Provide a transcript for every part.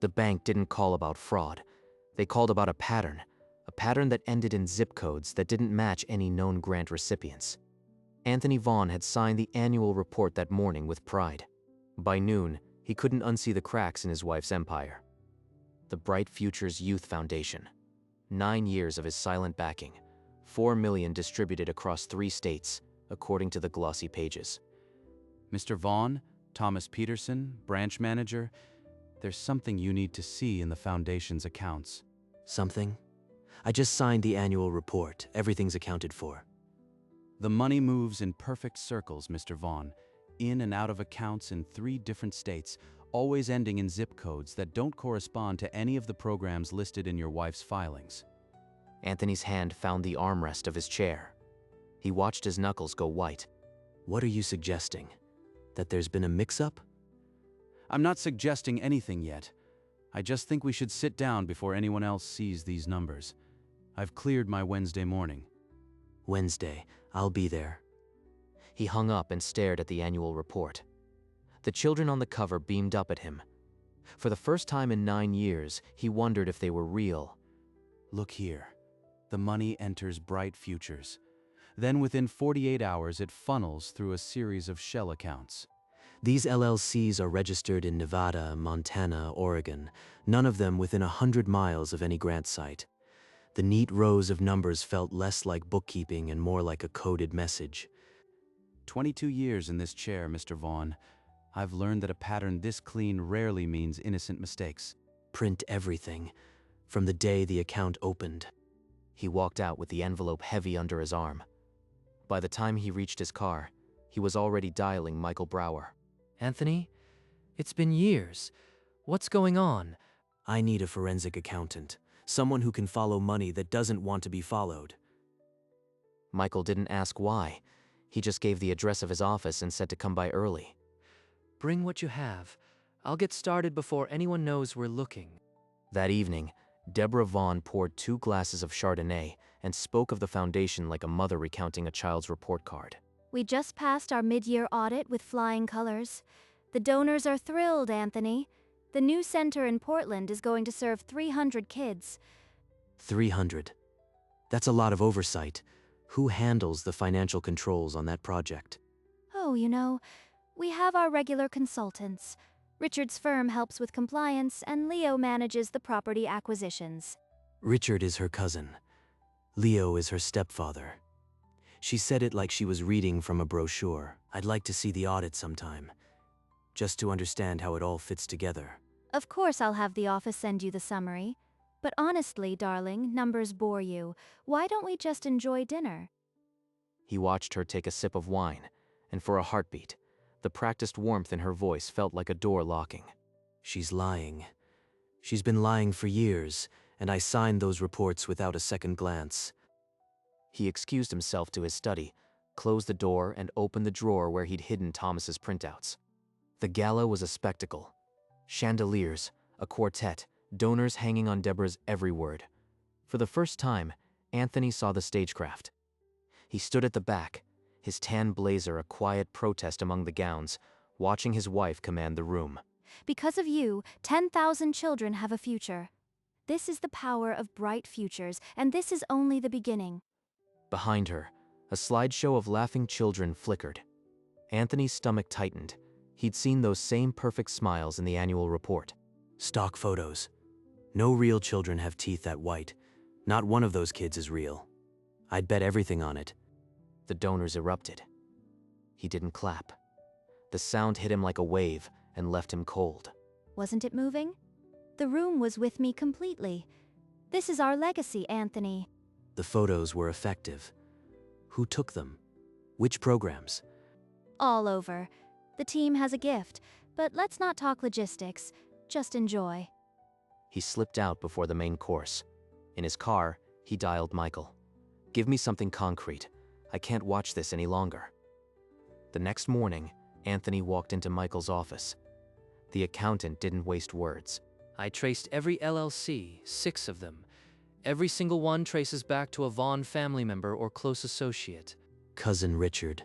The bank didn't call about fraud. They called about a pattern that ended in zip codes that didn't match any known grant recipients. Anthony Vaughn had signed the annual report that morning with pride. By noon, he couldn't unsee the cracks in his wife's empire. The Bright Futures Youth Foundation. 9 years of his silent backing. $4 million distributed across 3 states, according to the glossy pages. Mr. Vaughn, Thomas Peterson, branch manager, there's something you need to see in the foundation's accounts. Something? I just signed the annual report. Everything's accounted for. The money moves in perfect circles, Mr. Vaughn, in and out of accounts in 3 different states, always ending in zip codes that don't correspond to any of the programs listed in your wife's filings. Anthony's hand found the armrest of his chair. He watched his knuckles go white. What are you suggesting? That there's been a mix-up? I'm not suggesting anything yet. I just think we should sit down before anyone else sees these numbers. I've cleared my Wednesday morning. Wednesday. I'll be there. He hung up and stared at the annual report. The children on the cover beamed up at him. For the first time in 9 years, he wondered if they were real. Look here. The money enters Bright Futures. Then within 48 hours, it funnels through a series of shell accounts. These LLCs are registered in Nevada, Montana, Oregon, none of them within 100 miles of any grant site. The neat rows of numbers felt less like bookkeeping and more like a coded message. 22 years in this chair, Mr. Vaughn. I've learned that a pattern this clean rarely means innocent mistakes. Print everything, from the day the account opened. He walked out with the envelope heavy under his arm. By the time he reached his car, he was already dialing Michael Brochure. Anthony, it's been years. What's going on? I need a forensic accountant, someone who can follow money that doesn't want to be followed. Michael didn't ask why. He just gave the address of his office and said to come by early. Bring what you have. I'll get started before anyone knows we're looking. That evening, Deborah Vaughn poured 2 glasses of Chardonnay and spoke of the foundation like a mother recounting a child's report card. We just passed our mid-year audit with flying colors. The donors are thrilled, Anthony. The new center in Portland is going to serve 300 kids. 300. That's a lot of oversight. Who handles the financial controls on that project? Oh, we have our regular consultants. Richard's firm helps with compliance, and Leo manages the property acquisitions. Richard is her cousin. Leo is her stepfather. She said it like she was reading from a brochure. I'd like to see the audit sometime, just to understand how it all fits together. Of course I'll have the office send you the summary. But honestly, darling, numbers bore you. Why don't we just enjoy dinner? He watched her take a sip of wine, and for a heartbeat, the practiced warmth in her voice felt like a door locking. She's lying. She's been lying for years, and I signed those reports without a second glance. He excused himself to his study, closed the door, and opened the drawer where he'd hidden Thomas's printouts. The gala was a spectacle. Chandeliers, a quartet, donors hanging on Deborah's every word. For the first time, Anthony saw the stagecraft. He stood at the back, his tan blazer a quiet protest among the gowns, watching his wife command the room. Because of you, 10,000 children have a future. This is the power of Bright Futures, and this is only the beginning. Behind her, a slideshow of laughing children flickered. Anthony's stomach tightened. He'd seen those same perfect smiles in the annual report. Stock photos. No real children have teeth that white. Not one of those kids is real. I'd bet everything on it. The donors erupted. He didn't clap. The sound hit him like a wave and left him cold. Wasn't it moving? The room was with me completely. This is our legacy, Anthony. The photos were effective. Who took them? Which programs? All over. The team has a gift, but let's not talk logistics. Just enjoy. He slipped out before the main course. In his car, he dialed Michael. Give me something concrete. I can't watch this any longer. The next morning, Anthony walked into Michael's office. The accountant didn't waste words. I traced every LLC, 6 of them. Every single one traces back to a Vaughn family member or close associate. Cousin Richard.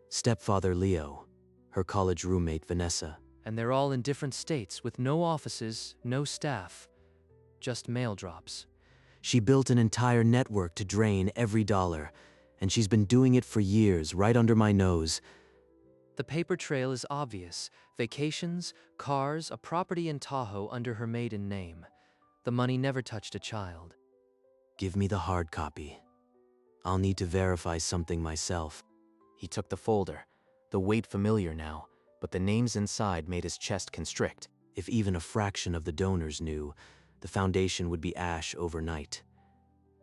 Stepfather Leo. Her college roommate Vanessa. And they're all in different states with no offices, no staff, just mail drops. She built an entire network to drain every dollar, and she's been doing it for years, right under my nose. The paper trail is obvious. Vacations, cars, a property in Tahoe under her maiden name. The money never touched a child. Give me the hard copy. I'll need to verify something myself. He took the folder, the weight familiar now, but the names inside made his chest constrict. If even a fraction of the donors knew, the foundation would be ash overnight.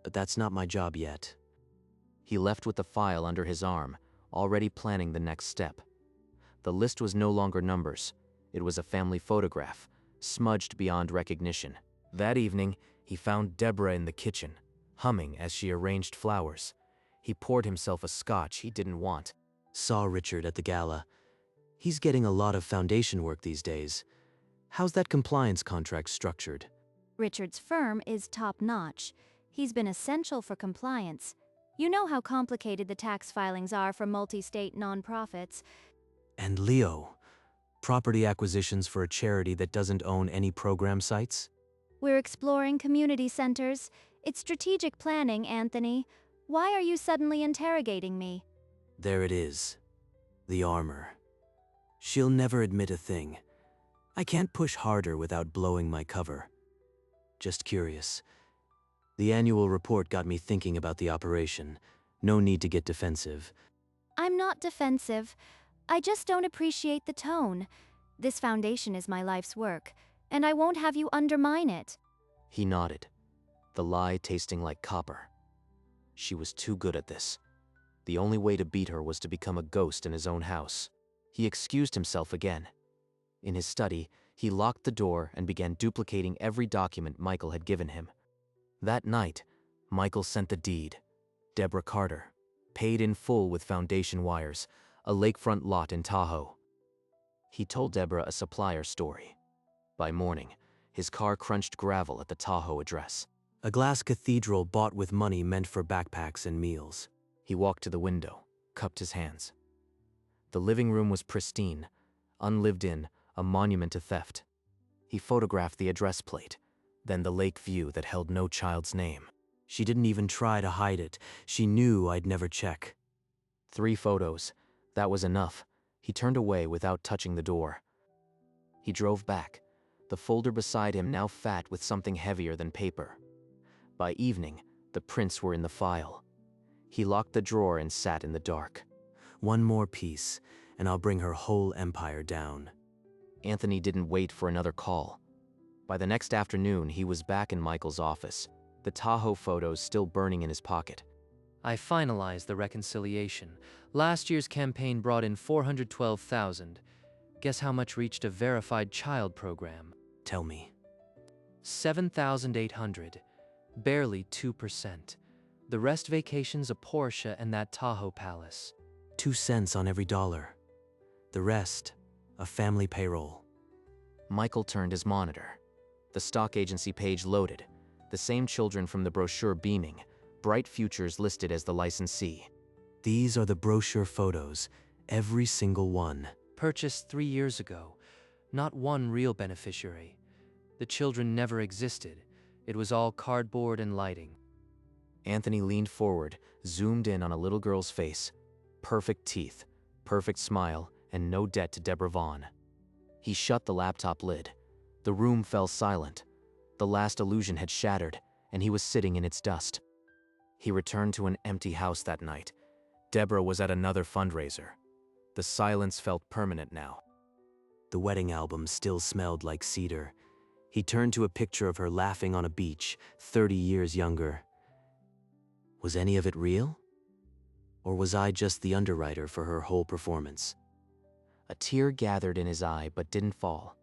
But that's not my job yet. He left with the file under his arm, already planning the next step. The list was no longer numbers. It was a family photograph, smudged beyond recognition. That evening, he found Deborah in the kitchen, humming as she arranged flowers. He poured himself a scotch he didn't want. Saw Richard at the gala. He's getting a lot of foundation work these days. How's that compliance contract structured? Richard's firm is top-notch. He's been essential for compliance. You know how complicated the tax filings are for multi-state nonprofits. And Leo, property acquisitions for a charity that doesn't own any program sites? We're exploring community centers. It's strategic planning, Anthony. Why are you suddenly interrogating me? There it is. The armor. She'll never admit a thing. I can't push harder without blowing my cover. Just curious. The annual report got me thinking about the operation. No need to get defensive. I'm not defensive. I just don't appreciate the tone. This foundation is my life's work, and I won't have you undermine it. He nodded, the lie tasting like copper. She was too good at this. The only way to beat her was to become a ghost in his own house. He excused himself again. In his study, he locked the door and began duplicating every document Michael had given him. That night, Michael sent the deed. Deborah Carter, paid in full with foundation wires, a lakefront lot in Tahoe. He told Deborah a supplier story. By morning, his car crunched gravel at the Tahoe address. A glass cathedral bought with money meant for backpacks and meals. He walked to the window, cupped his hands. The living room was pristine, unlived in, a monument to theft. He photographed the address plate, then the lake view that held no child's name. She didn't even try to hide it. She knew I'd never check. 3 photos. That was enough. He turned away without touching the door. He drove back, the folder beside him now fat with something heavier than paper. By evening, the prints were in the file. He locked the drawer and sat in the dark. One more piece, and I'll bring her whole empire down. Anthony didn't wait for another call. By the next afternoon, he was back in Michael's office, the Tahoe photos still burning in his pocket. I finalized the reconciliation. Last year's campaign brought in $412,000. Guess how much reached a verified child program? Tell me. $7,800. Barely 2%. The rest vacations, a Porsche, and that Tahoe palace. 2 cents on every dollar. The rest, a family payroll. Michael turned his monitor. The stock agency page loaded. The same children from the brochure beaming. Bright Futures listed as the licensee. These are the brochure photos, every single one. Purchased 3 years ago. Not one real beneficiary. The children never existed. It was all cardboard and lighting. Anthony leaned forward, zoomed in on a little girl's face. Perfect teeth, perfect smile, and no debt to Deborah Vaughn. He shut the laptop lid. The room fell silent. The last illusion had shattered, and he was sitting in its dust. He returned to an empty house that night. Deborah was at another fundraiser. The silence felt permanent now. The wedding album still smelled like cedar. He turned to a picture of her laughing on a beach, 30 years younger. Was any of it real? Or was I just the underwriter for her whole performance? A tear gathered in his eye but didn't fall.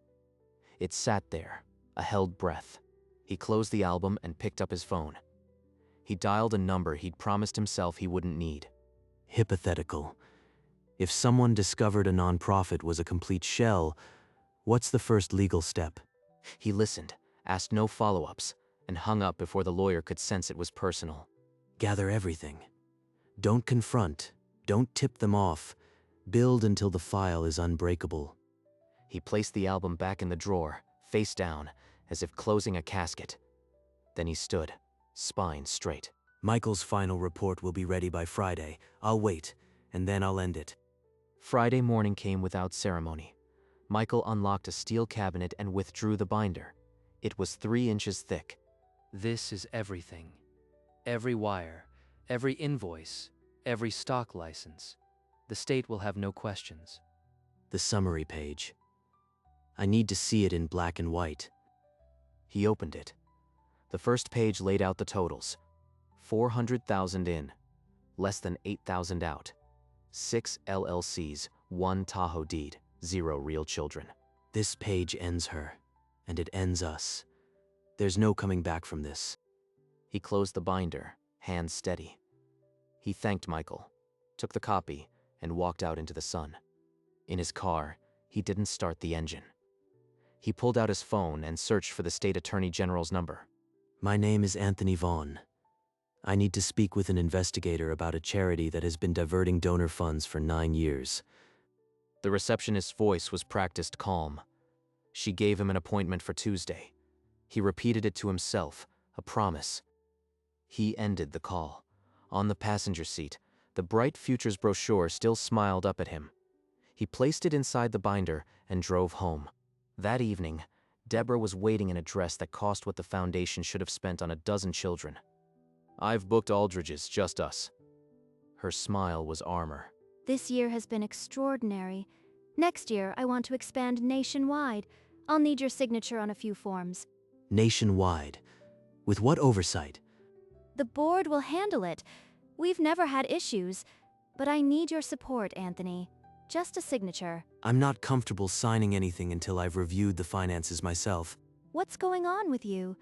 It sat there, a held breath. He closed the album and picked up his phone. He dialed a number he'd promised himself he wouldn't need. Hypothetical. If someone discovered a nonprofit was a complete shell, what's the first legal step? He listened, asked no follow-ups, and hung up before the lawyer could sense it was personal. Gather everything. Don't confront. Don't tip them off. Build until the file is unbreakable. He placed the album back in the drawer, face down, as if closing a casket. Then he stood, spine straight. Michael's final report will be ready by Friday. I'll wait, and then I'll end it. Friday morning came without ceremony. Michael unlocked a steel cabinet and withdrew the binder. It was 3 inches thick. This is everything. Every wire, every invoice, every stock license. The state will have no questions. The summary page. I need to see it in black and white. He opened it. The first page laid out the totals. 400,000 in, less than 8,000 out. 6 LLCs, 1 Tahoe deed, 0 real children. This page ends her, and it ends us. There's no coming back from this. He closed the binder, hands steady. He thanked Michael, took the copy, and walked out into the sun. In his car, he didn't start the engine. He pulled out his phone and searched for the state attorney general's number. My name is Anthony Vaughn. I need to speak with an investigator about a charity that has been diverting donor funds for 9 years. The receptionist's voice was practiced calm. She gave him an appointment for Tuesday. He repeated it to himself, a promise. He ended the call. On the passenger seat, the Bright Futures brochure still smiled up at him. He placed it inside the binder and drove home. That evening, Deborah was waiting in a dress that cost what the foundation should have spent on a dozen children. "I've booked Aldridge's, just us." Her smile was armor. This year has been extraordinary. Next year, I want to expand nationwide. I'll need your signature on a few forms. Nationwide? With what oversight? The board will handle it. We've never had issues. But I need your support, Anthony. Just a signature. I'm not comfortable signing anything until I've reviewed the finances myself. What's going on with you?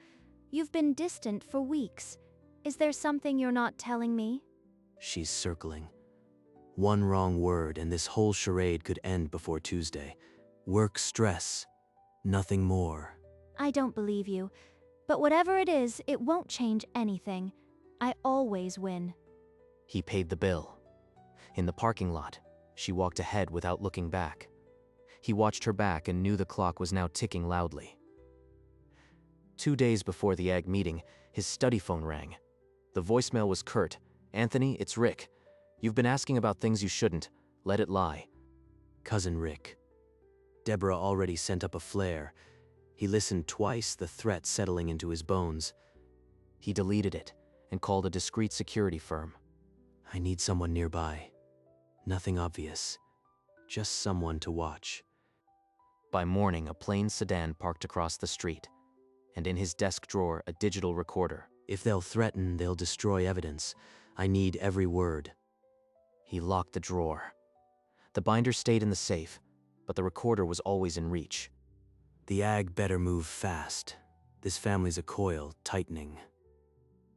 You've been distant for weeks. Is there something you're not telling me? She's circling. One wrong word and this whole charade could end before Tuesday. Work stress. Nothing more. I don't believe you. But whatever it is, it won't change anything. I always win. He paid the bill. In the parking lot, she walked ahead without looking back. He watched her back and knew the clock was now ticking loudly. 2 days before the AG meeting, his study phone rang. The voicemail was curt. "Anthony, it's Rick. You've been asking about things you shouldn't. Let it lie." Cousin Rick. Deborah already sent up a flare. He listened twice, the threat settling into his bones. He deleted it and called a discreet security firm. I need someone nearby. Nothing obvious. Just someone to watch. By morning, a plain sedan parked across the street, and in his desk drawer, a digital recorder. If they'll threaten, they'll destroy evidence. I need every word. He locked the drawer. The binder stayed in the safe, but the recorder was always in reach. The AG better move fast. This family's a coil, tightening.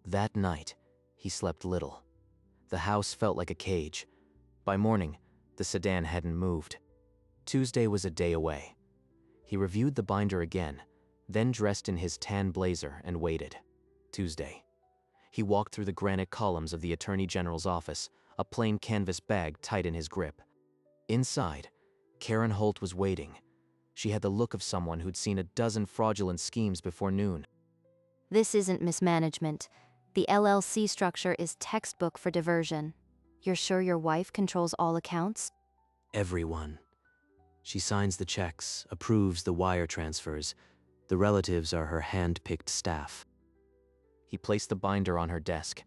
That night, he slept little. The house felt like a cage. By morning, the sedan hadn't moved. Tuesday was a day away. He reviewed the binder again, then dressed in his tan blazer and waited. Tuesday. He walked through the granite columns of the Attorney General's office, a plain canvas bag tight in his grip. Inside, Karen Holt was waiting. She had the look of someone who'd seen a dozen fraudulent schemes before noon. This isn't mismanagement. The LLC structure is textbook for diversion. You're sure your wife controls all accounts? Everyone. She signs the checks, approves the wire transfers. The relatives are her hand-picked staff. He placed the binder on her desk.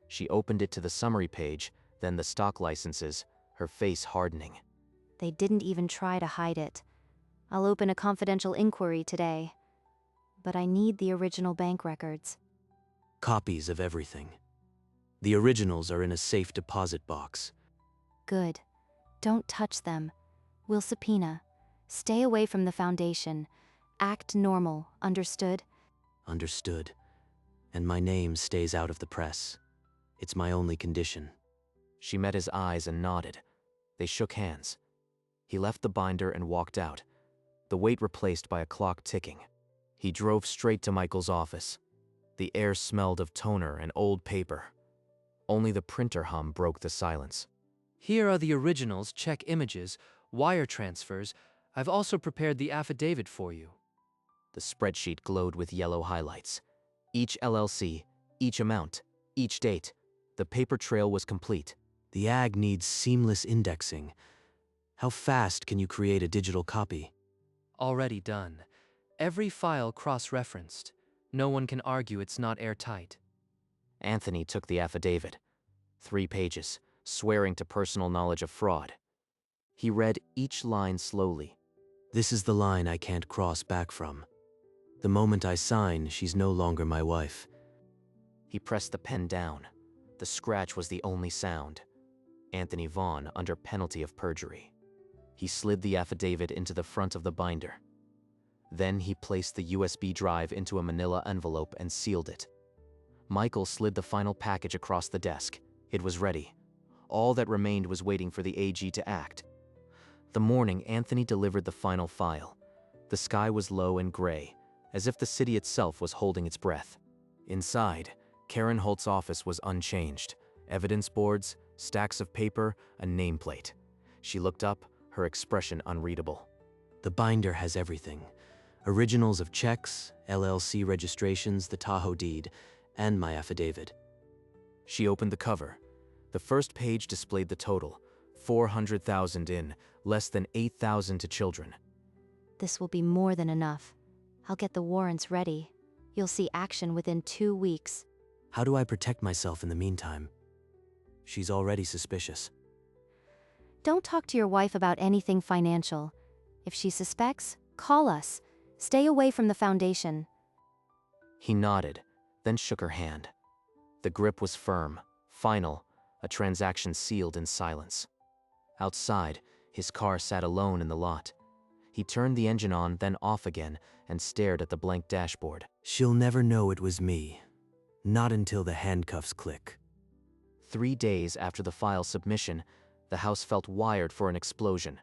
She opened it to the summary page, then the stock licenses, her face hardening. They didn't even try to hide it. I'll open a confidential inquiry today. But I need the original bank records. Copies of everything. The originals are in a safe deposit box. Good. Don't touch them. We'll subpoena. Stay away from the foundation. Act normal, understood? Understood. And my name stays out of the press. It's my only condition. She met his eyes and nodded. They shook hands. He left the binder and walked out, the wait replaced by a clock ticking. He drove straight to Michael's office. The air smelled of toner and old paper. Only the printer hum broke the silence. Here are the originals, check images, wire transfers. I've also prepared the affidavit for you. The spreadsheet glowed with yellow highlights. Each LLC, each amount, each date. The paper trail was complete. The AG needs seamless indexing. How fast can you create a digital copy? Already done. Every file cross-referenced. No one can argue it's not airtight. Anthony took the affidavit. 3 pages, swearing to personal knowledge of fraud. He read each line slowly. This is the line I can't cross back from. The moment I sign, she's no longer my wife. He pressed the pen down. The scratch was the only sound. Anthony Vaughn under penalty of perjury. He slid the affidavit into the front of the binder. Then he placed the USB drive into a manila envelope and sealed it. Michael slid the final package across the desk. It was ready. All that remained was waiting for the AG to act. The morning Anthony delivered the final file. The sky was low and gray, as if the city itself was holding its breath. Inside, Karen Holt's office was unchanged. Evidence boards, stacks of paper, a nameplate. She looked up, her expression unreadable. The binder has everything. Originals of checks, LLC registrations, the Tahoe deed, and my affidavit. She opened the cover. The first page displayed the total. 400,000 in, less than 8,000 to children. This will be more than enough. I'll get the warrants ready. You'll see action within 2 weeks. How do I protect myself in the meantime? She's already suspicious. Don't talk to your wife about anything financial. If she suspects, call us. Stay away from the foundation. He nodded, then shook her hand. The grip was firm, final, a transaction sealed in silence. Outside, his car sat alone in the lot. He turned the engine on, then off again, and stared at the blank dashboard. She'll never know it was me. Not until the handcuffs click. 3 days after the file submission, the house felt wired for an explosion.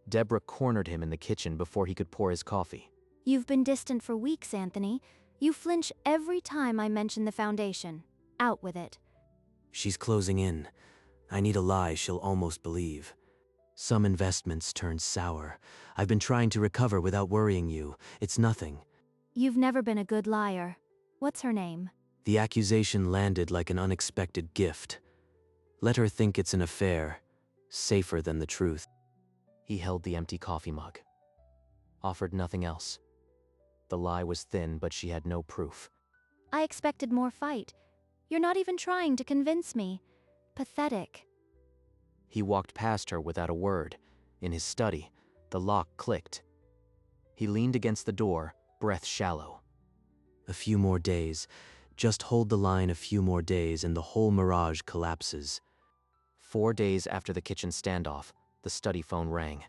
Deborah cornered him in the kitchen before he could pour his coffee. You've been distant for weeks, Anthony. You flinch every time I mention the foundation. Out with it. She's closing in. I need a lie she'll almost believe. Some investments turned sour. I've been trying to recover without worrying you. It's nothing. You've never been a good liar. What's her name? The accusation landed like an unexpected gift. Let her think it's an affair, safer than the truth. He held the empty coffee mug. Offered nothing else. The lie was thin, but she had no proof. I expected more fight. You're not even trying to convince me. Pathetic. He walked past her without a word. In his study, the lock clicked. He leaned against the door, breath shallow. A few more days. Just hold the line a few more days and the whole mirage collapses. 4 days after the kitchen standoff, the study phone rang.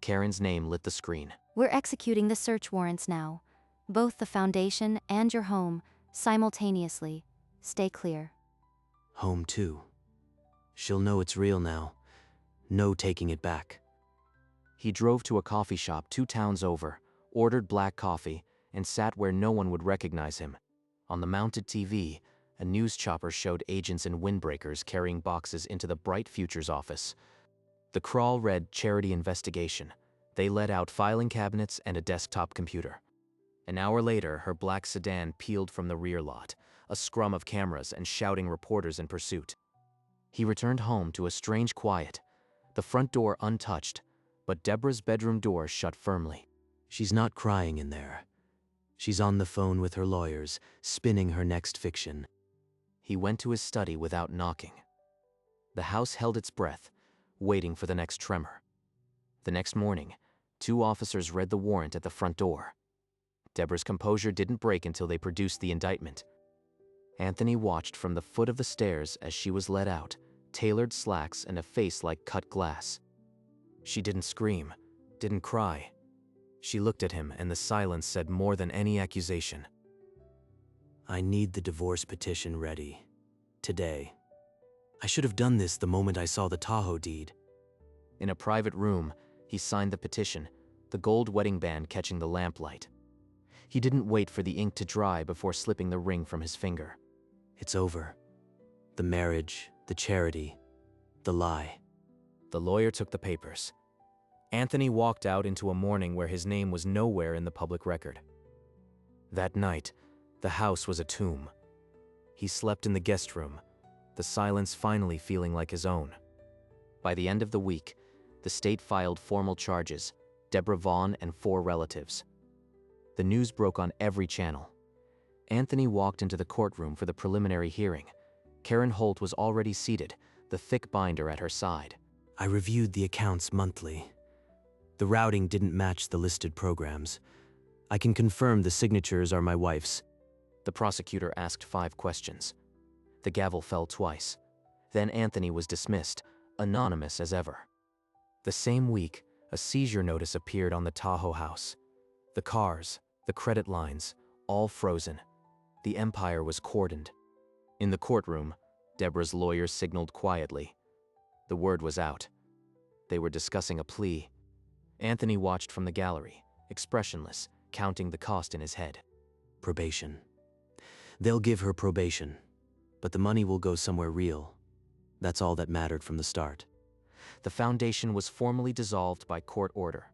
Karen's name lit the screen. We're executing the search warrants now. Both the foundation and your home, simultaneously. Stay clear. Home too. She'll know it's real now. No taking it back. He drove to a coffee shop 2 towns over, ordered black coffee, and sat where no one would recognize him. On the mounted TV, a news chopper showed agents in windbreakers carrying boxes into the Bright Futures office. The crawl read Charity Investigation. They let out filing cabinets and a desktop computer. An hour later, her black sedan peeled from the rear lot, a scrum of cameras and shouting reporters in pursuit. He returned home to a strange quiet, the front door untouched, but Deborah's bedroom door shut firmly. She's not crying in there. She's on the phone with her lawyers, spinning her next fiction. He went to his study without knocking. The house held its breath, waiting for the next tremor. The next morning, 2 officers read the warrant at the front door. Deborah's composure didn't break until they produced the indictment. Anthony watched from the foot of the stairs as she was let out, tailored slacks and a face like cut glass. She didn't scream, didn't cry. She looked at him, and the silence said more than any accusation. I need the divorce petition ready. Today. I should have done this the moment I saw the Tahoe deed. In a private room, he signed the petition, the gold wedding band catching the lamplight. He didn't wait for the ink to dry before slipping the ring from his finger. It's over. The marriage, the charity, the lie. The lawyer took the papers. Anthony walked out into a morning where his name was nowhere in the public record. That night, the house was a tomb. He slept in the guest room, the silence finally feeling like his own. By the end of the week, the state filed formal charges, Deborah Vaughn and 4 relatives. The news broke on every channel. Anthony walked into the courtroom for the preliminary hearing. Karen Holt was already seated, the thick binder at her side. I reviewed the accounts monthly. The routing didn't match the listed programs. I can confirm the signatures are my wife's. The prosecutor asked 5 questions. The gavel fell twice. Then Anthony was dismissed, anonymous as ever. The same week, a seizure notice appeared on the Tahoe house. The cars, the credit lines, all frozen. The empire was cordoned. In the courtroom, Deborah's lawyers signaled quietly. The word was out. They were discussing a plea. Anthony watched from the gallery, expressionless, counting the cost in his head. Probation. They'll give her probation, but the money will go somewhere real. That's all that mattered from the start. The foundation was formally dissolved by court order.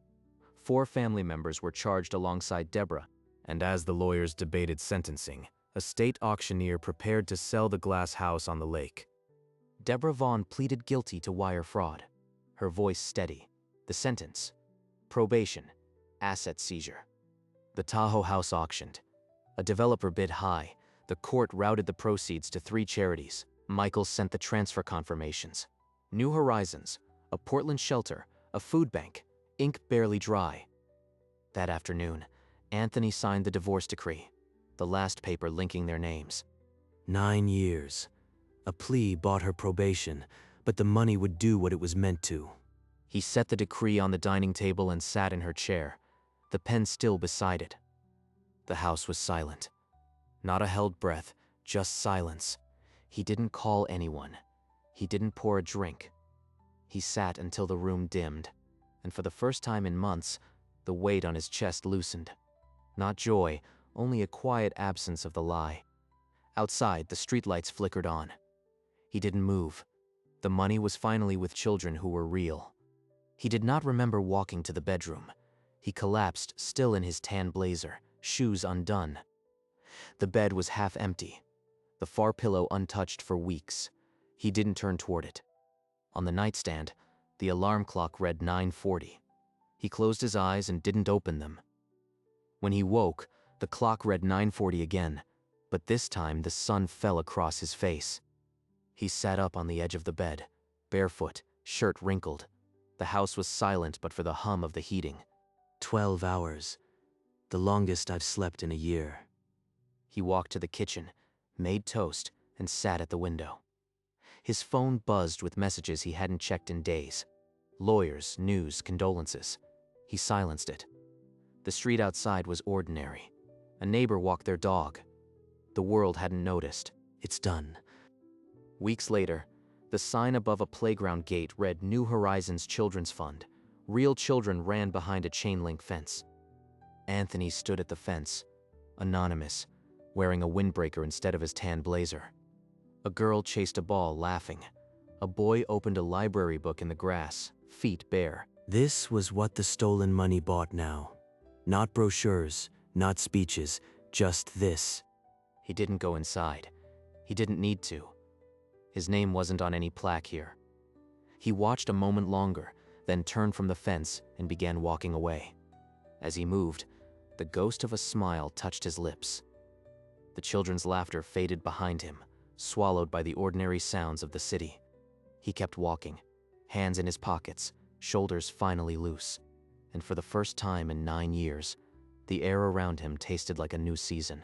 4 family members were charged alongside Deborah, and as the lawyers debated sentencing, a state auctioneer prepared to sell the glass house on the lake. Deborah Vaughn pleaded guilty to wire fraud, her voice steady. The sentence: probation, asset seizure. The Tahoe house auctioned. A developer bid high. The court routed the proceeds to 3 charities. Michael sent the transfer confirmations. New Horizons, a Portland shelter, a food bank, ink barely dry. That afternoon, Anthony signed the divorce decree, the last paper linking their names. 9 years. A plea bought her probation, but the money would do what it was meant to. He set the decree on the dining table and sat in her chair, the pen still beside it. The house was silent. Not a held breath, just silence. He didn't call anyone. He didn't pour a drink. He sat until the room dimmed, and for the first time in months, the weight on his chest loosened. Not joy, only a quiet absence of the lie. Outside, the streetlights flickered on. He didn't move. The money was finally with children who were real. He did not remember walking to the bedroom. He collapsed, still in his tan blazer, shoes undone. The bed was half empty, the far pillow untouched for weeks. He didn't turn toward it. On the nightstand, the alarm clock read 9:40. He closed his eyes and didn't open them. When he woke, the clock read 9:40 again, but this time the sun fell across his face. He sat up on the edge of the bed, barefoot, shirt wrinkled. The house was silent but for the hum of the heating. 12 hours. The longest I've slept in a year. He walked to the kitchen, made toast, and sat at the window. His phone buzzed with messages he hadn't checked in days. Lawyers, news, condolences. He silenced it. The street outside was ordinary. A neighbor walked their dog. The world hadn't noticed. It's done. Weeks later, the sign above a playground gate read New Horizons Children's Fund. Real children ran behind a chain-link fence. Anthony stood at the fence, anonymous, wearing a windbreaker instead of his tan blazer. A girl chased a ball, laughing. A boy opened a library book in the grass, feet bare. This was what the stolen money bought now. Not brochures, not speeches, just this. He didn't go inside. He didn't need to. His name wasn't on any plaque here. He watched a moment longer, then turned from the fence and began walking away. As he moved, the ghost of a smile touched his lips. The children's laughter faded behind him, swallowed by the ordinary sounds of the city. He kept walking, hands in his pockets, shoulders finally loose. And for the first time in 9 years, the air around him tasted like a new season.